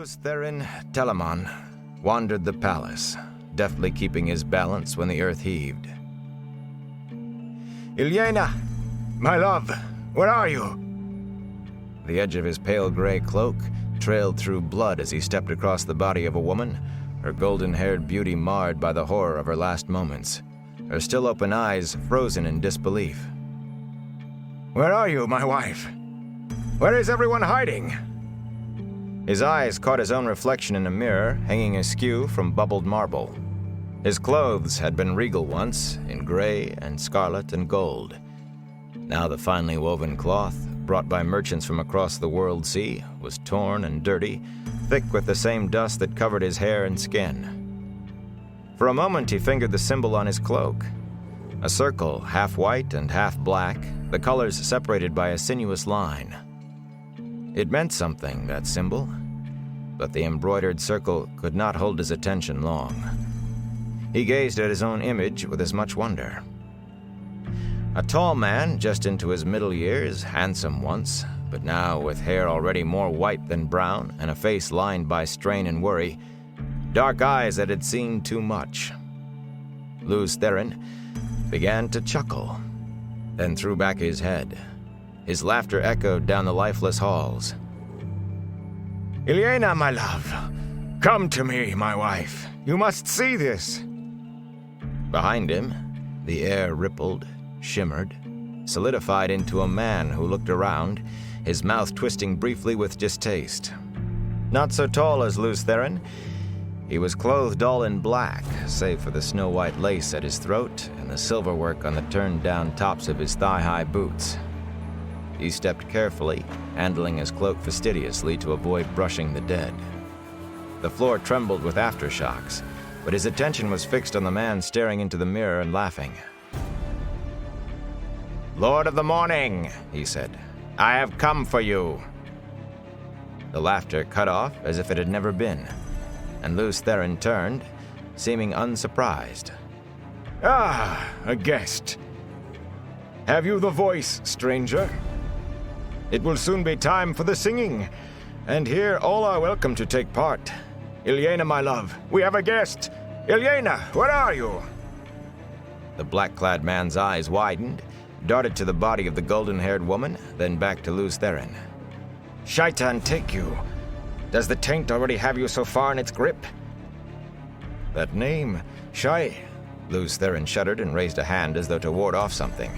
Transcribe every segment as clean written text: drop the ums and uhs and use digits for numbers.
Lews Therin, Telamon, wandered the palace, deftly keeping his balance when the earth heaved. Ilyena, my love, where are you? The edge of his pale gray cloak trailed through blood as he stepped across the body of a woman, her golden-haired beauty marred by the horror of her last moments, her still-open eyes frozen in disbelief. Where are you, my wife? Where is everyone hiding? His eyes caught his own reflection in a mirror hanging askew from bubbled marble. His clothes had been regal once, in gray and scarlet and gold. Now the finely woven cloth, brought by merchants from across the world sea, was torn and dirty, thick with the same dust that covered his hair and skin. For a moment he fingered the symbol on his cloak. A circle, half white and half black, the colors separated by a sinuous line. It meant something, that symbol, but the embroidered circle could not hold his attention long. He gazed at his own image with as much wonder. A tall man, just into his middle years, handsome once, but now with hair already more white than brown and a face lined by strain and worry, dark eyes that had seen too much. Lews Therin began to chuckle, then threw back his head. His laughter echoed down the lifeless halls. Ilyena, my love, come to me, my wife. You must see this. Behind him, the air rippled, shimmered, solidified into a man who looked around, his mouth twisting briefly with distaste. Not so tall as Lews Therin, he was clothed all in black, save for the snow-white lace at his throat and the silverwork on the turned-down tops of his thigh-high boots. He stepped carefully, handling his cloak fastidiously to avoid brushing the dead. The floor trembled with aftershocks, but his attention was fixed on the man staring into the mirror and laughing. "Lord of the Morning," he said, "I have come for you." The laughter cut off as if it had never been, and Lews Therin turned, seeming unsurprised. "Ah, a guest. Have you the voice, stranger? It will soon be time for the singing, and here all are welcome to take part. Ilyena, my love, we have a guest. Ilyena, where are you?" The black-clad man's eyes widened, darted to the body of the golden-haired woman, then back to Lews Therin. "Shaitan take you. Does the taint already have you so far in its grip?" That name, Shai. Lews Therin shuddered and raised a hand as though to ward off something.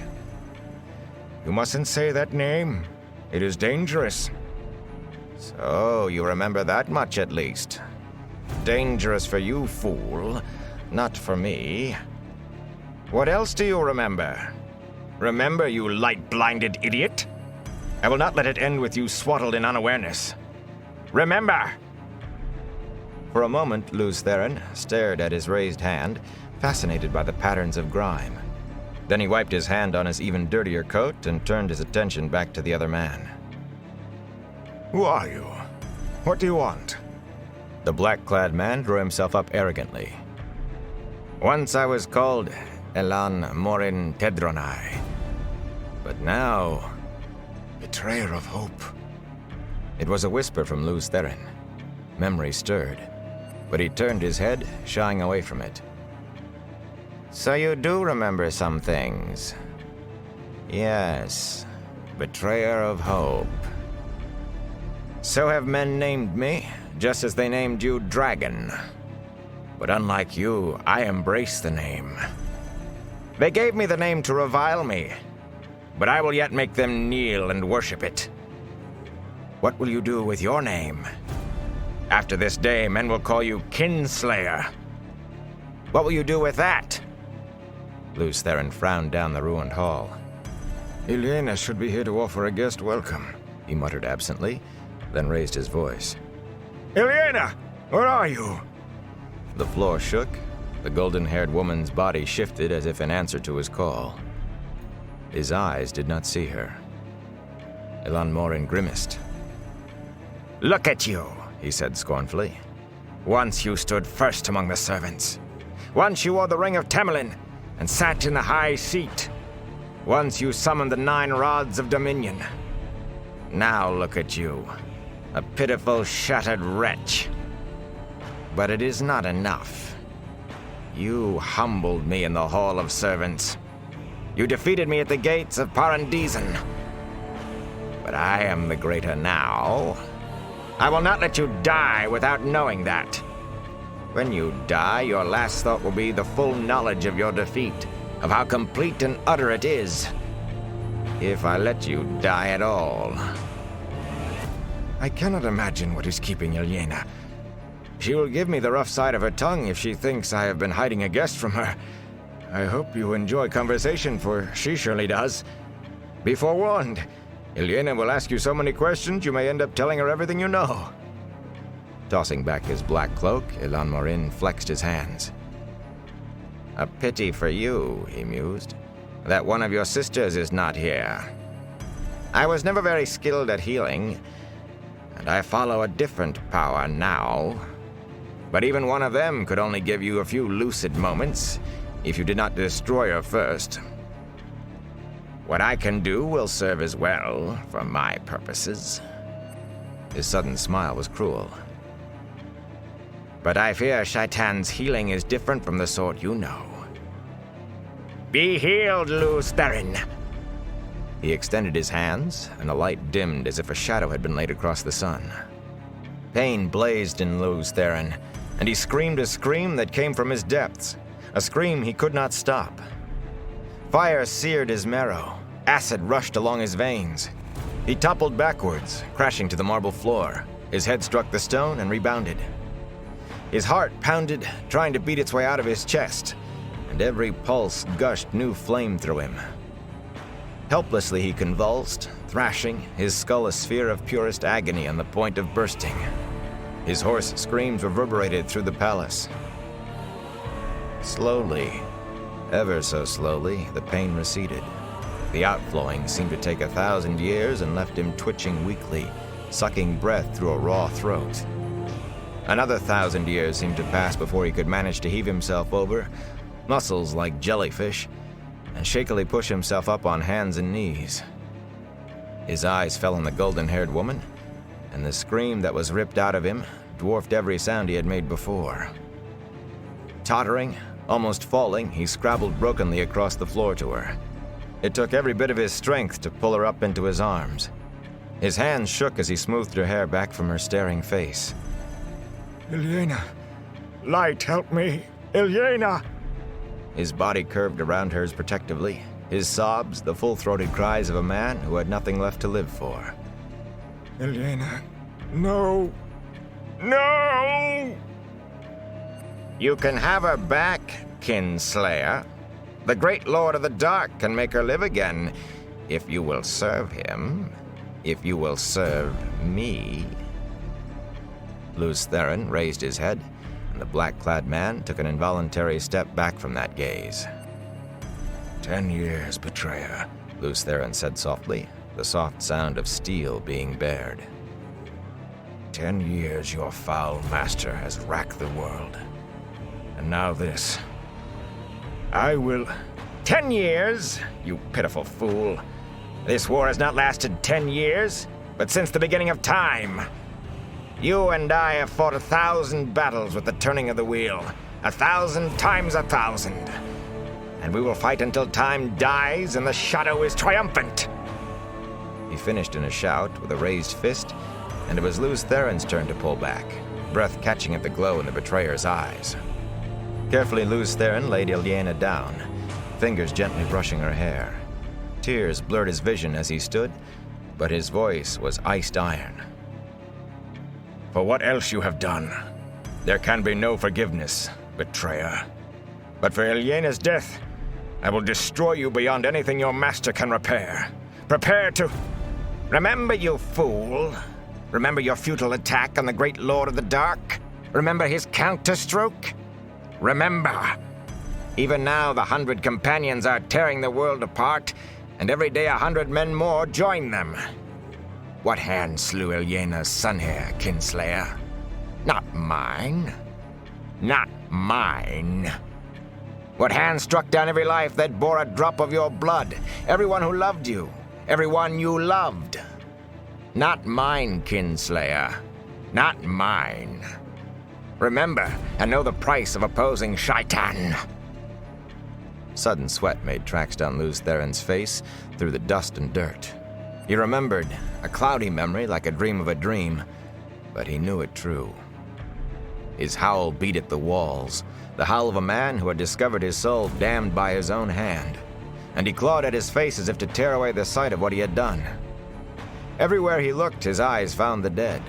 "You mustn't say that name. It is dangerous." "So, you remember that much at least. Dangerous for you, fool. Not for me. What else do you remember?" "Remember, you light-blinded idiot? I will not let it end with you swaddled in unawareness. Remember!" For a moment, Lews Therin stared at his raised hand, fascinated by the patterns of grime. Then he wiped his hand on his even dirtier coat and turned his attention back to the other man. "Who are you? What do you want?" The black-clad man drew himself up arrogantly. "Once I was called Elan Morin Tedronai, but now, betrayer of hope." It was a whisper from Lews Therin. Memory stirred, but he turned his head, shying away from it. "So you do remember some things?" "Yes, betrayer of hope. So have men named me, just as they named you Dragon. But unlike you, I embrace the name. They gave me the name to revile me, but I will yet make them kneel and worship it. What will you do with your name? After this day, men will call you Kinslayer. What will you do with that?" Lews Therin frowned down the ruined hall. "Ilyena should be here to offer a guest welcome," he muttered absently, then raised his voice. "Ilyena, where are you?" The floor shook. The golden-haired woman's body shifted as if in answer to his call. His eyes did not see her. Elan Morin grimaced. "Look at you," he said scornfully. "Once you stood first among the servants. Once you wore the ring of Telamon and sat in the high seat. Once you summoned the 9 rods of dominion. Now look at you. a pitiful, shattered wretch. But it is not enough. You humbled me in the Hall of Servants. You defeated me at the gates of Paradisen. But I am the greater now. I will not let you die without knowing that. When you die, your last thought will be the full knowledge of your defeat, of how complete and utter it is. If I let you die at all. I cannot imagine what is keeping Elena. She will give me the rough side of her tongue if she thinks I have been hiding a guest from her. I hope you enjoy conversation, for she surely does. Be forewarned. Elena will ask you so many questions, you may end up telling her everything you know. Tossing back his black cloak, Elan Morin flexed his hands. A pity for you, he mused, that one of your sisters is not here. I was never very skilled at healing, and I follow a different power now. But even one of them could only give you a few lucid moments, if you did not destroy her first. What I can do will serve as well, for my purposes. His sudden smile was cruel. But I fear Shaitan's healing is different from the sort you know. Be healed, Lews Therin! He extended his hands, and a light dimmed as if a shadow had been laid across the sun. Pain blazed in Lews Therin, and he screamed a scream that came from his depths, a scream he could not stop. Fire seared his marrow, acid rushed along his veins. He toppled backwards, crashing to the marble floor. His head struck the stone and rebounded. His heart pounded, trying to beat its way out of his chest, and every pulse gushed new flame through him. Helplessly he convulsed, thrashing, his skull a sphere of purest agony on the point of bursting. His hoarse screams reverberated through the palace. Slowly, ever so slowly, the pain receded. The outflowing seemed to take 1,000 years and left him twitching weakly, sucking breath through a raw throat. Another 1,000 years seemed to pass before he could manage to heave himself over, muscles like jellyfish, and shakily push himself up on hands and knees. His eyes fell on the golden-haired woman, and the scream that was ripped out of him dwarfed every sound he had made before. Tottering, almost falling, he scrabbled brokenly across the floor to her. It took every bit of his strength to pull her up into his arms. His hands shook as he smoothed her hair back from her staring face. Elena, light, help me! Elena! His body curved around hers protectively, his sobs the full-throated cries of a man who had nothing left to live for. Elena, no! No! You can have her back, Kinslayer. The great Lord of the Dark can make her live again, if you will serve him, if you will serve me. Lews Therin raised his head, and the black-clad man took an involuntary step back from that gaze. 10 years, betrayer, Lews Therin said softly, the soft sound of steel being bared. 10 years your foul master has racked the world. And now this. I will... 10 years, you pitiful fool. This war has not lasted 10 years, but since the beginning of time. You and I have fought 1,000 battles with the turning of the wheel, 1,000 times 1,000. And we will fight until time dies and the shadow is triumphant. He finished in a shout with a raised fist, and it was Lews Therin's turn to pull back, breath catching at the glow in the betrayer's eyes. Carefully, Lews Therin laid Elena down, fingers gently brushing her hair. Tears blurred his vision as he stood, but his voice was iced iron. For what else you have done, there can be no forgiveness, betrayer. But for Elena's death, I will destroy you beyond anything your master can repair. Prepare to... Remember, you fool. Remember your futile attack on the great Lord of the Dark? Remember his counterstroke? Remember. Even now, the 100 companions are tearing the world apart, and every day 100 men more join them. What hand slew Elena's son here, Kinslayer? Not mine. Not mine. What hand struck down every life that bore a drop of your blood? Everyone who loved you. Everyone you loved. Not mine, Kinslayer. Not mine. Remember, and know the price of opposing Shaitan. Sudden sweat made tracks down Lews Therin's face through the dust and dirt. He remembered, a cloudy memory like a dream of a dream, but he knew it true. His howl beat at the walls, the howl of a man who had discovered his soul damned by his own hand, and he clawed at his face as if to tear away the sight of what he had done. Everywhere he looked, his eyes found the dead.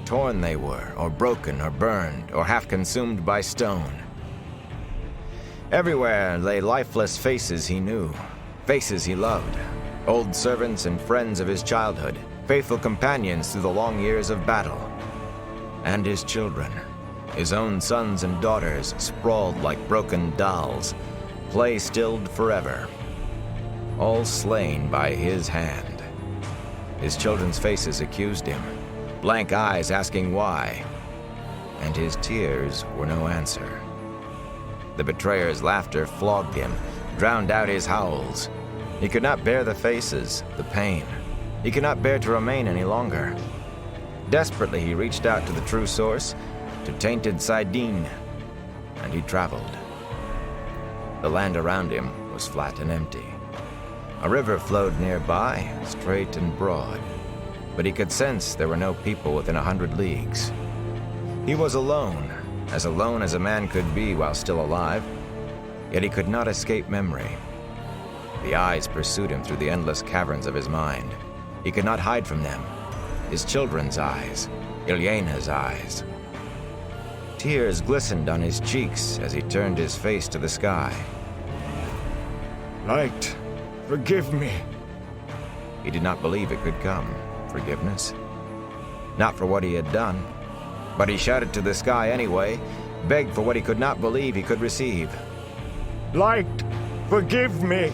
Torn they were, or broken, or burned, or half consumed by stone. Everywhere lay lifeless faces he knew, faces he loved, old servants and friends of his childhood, faithful companions through the long years of battle. And his children, his own sons and daughters, sprawled like broken dolls, play stilled forever, all slain by his hand. His children's faces accused him, blank eyes asking why, and his tears were no answer. The betrayer's laughter flogged him, drowned out his howls. He could not bear the faces, the pain. He could not bear to remain any longer. Desperately, he reached out to the true source, to tainted Sidene, and he traveled. The land around him was flat and empty. A river flowed nearby, straight and broad, but he could sense there were no people within 100 leagues. He was alone as a man could be while still alive, yet he could not escape memory. The eyes pursued him through the endless caverns of his mind. He could not hide from them. His children's eyes, Ilyena's eyes. Tears glistened on his cheeks as he turned his face to the sky. Light, forgive me. He did not believe it could come, forgiveness. Not for what he had done, but he shouted to the sky anyway, begged for what he could not believe he could receive. Light, forgive me.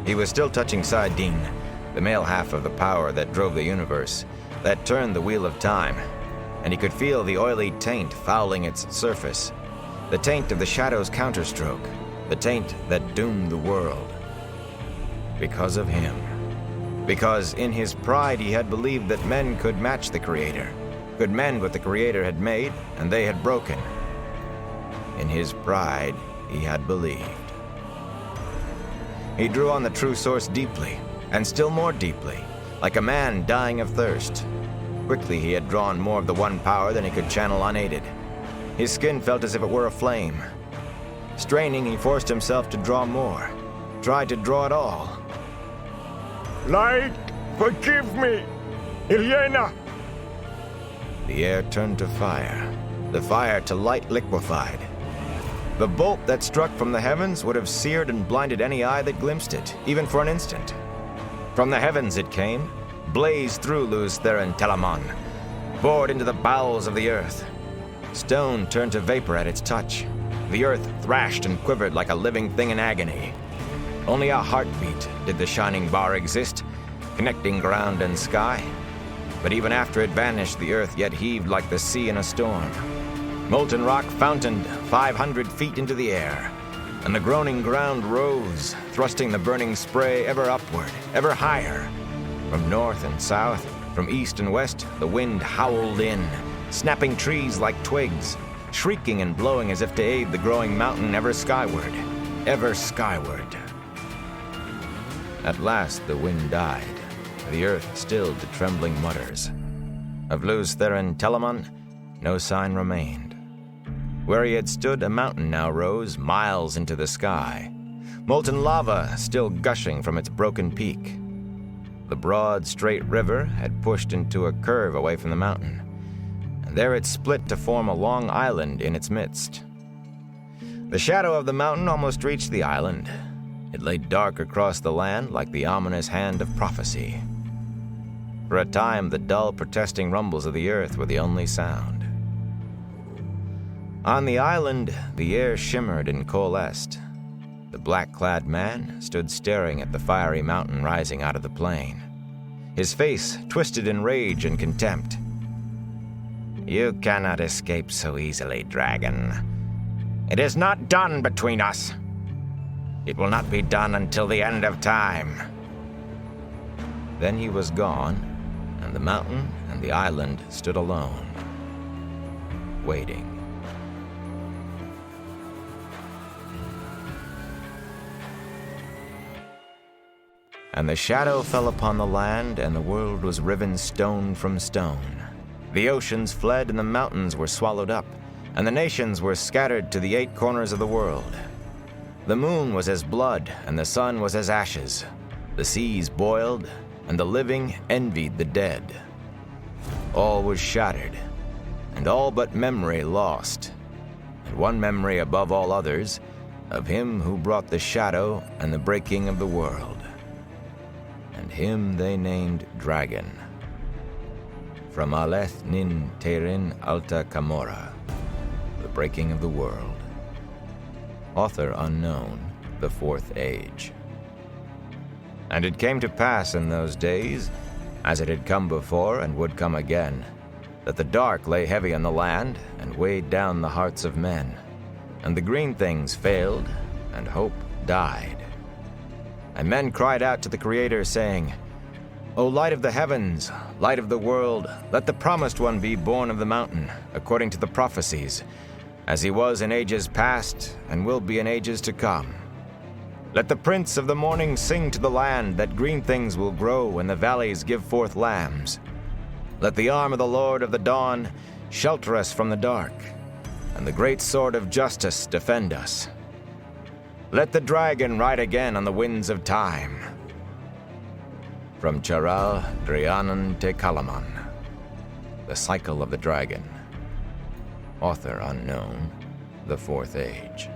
He was still touching Sidene, the male half of the power that drove the universe, that turned the wheel of time, and he could feel the oily taint fouling its surface, the taint of the shadow's counterstroke, the taint that doomed the world. Because of him. Because in his pride he had believed that men could match the Creator, could mend what the Creator had made and they had broken. In his pride, he had believed. He drew on the true source deeply, and still more deeply, like a man dying of thirst. Quickly he had drawn more of the one power than he could channel unaided. His skin felt as if it were aflame. Straining, he forced himself to draw more, tried to draw it all. Light, forgive me! Ilyena! The air turned to fire, the fire to light liquefied. The bolt that struck from the heavens would have seared and blinded any eye that glimpsed it, even for an instant. From the heavens it came, blazed through Lews Therin Telamon, bored into the bowels of the earth. Stone turned to vapor at its touch. The earth thrashed and quivered like a living thing in agony. Only a heartbeat did the shining bar exist, connecting ground and sky. But even after it vanished, the earth yet heaved like the sea in a storm. Molten rock fountained 500 feet into the air, and the groaning ground rose, thrusting the burning spray ever upward, ever higher. From north and south, from east and west, the wind howled in, snapping trees like twigs, shrieking and blowing as if to aid the growing mountain ever skyward, ever skyward. At last the wind died, the earth stilled to trembling mutters. Of Lews Therin Telamon, no sign remained. Where he had stood, a mountain now rose, miles into the sky, molten lava still gushing from its broken peak. The broad, straight river had pushed into a curve away from the mountain, and there it split to form a long island in its midst. The shadow of the mountain almost reached the island. It lay dark across the land like the ominous hand of prophecy. For a time, the dull, protesting rumbles of the earth were the only sound. On the island, the air shimmered and coalesced. The black-clad man stood staring at the fiery mountain rising out of the plain, his face twisted in rage and contempt. "You cannot escape so easily, dragon. It is not done between us. It will not be done until the end of time." Then he was gone, and the mountain and the island stood alone, waiting. And the shadow fell upon the land, and the world was riven stone from stone. The oceans fled, and the mountains were swallowed up, and the nations were scattered to the 8 corners of the world. The moon was as blood, and the sun was as ashes. The seas boiled, and the living envied the dead. All was shattered, and all but memory lost, and one memory above all others, of him who brought the shadow and the breaking of the world. And him they named Dragon. From Aleth Nin Terin Alta Camora, the breaking of the world. Author unknown, the 4th Age. And it came to pass in those days, as it had come before and would come again, that the dark lay heavy on the land and weighed down the hearts of men, and the green things failed, and hope died. And men cried out to the Creator, saying, O light of the heavens, light of the world, let the promised one be born of the mountain, according to the prophecies, as he was in ages past, and will be in ages to come. Let the Prince of the morning sing to the land, that green things will grow, and the valleys give forth lambs. Let the arm of the Lord of the dawn shelter us from the dark, and the great sword of justice defend us. Let the dragon ride again on the winds of time. From Charal Drianan te Telamon, The Cycle of the Dragon. Author unknown, the 4th Age.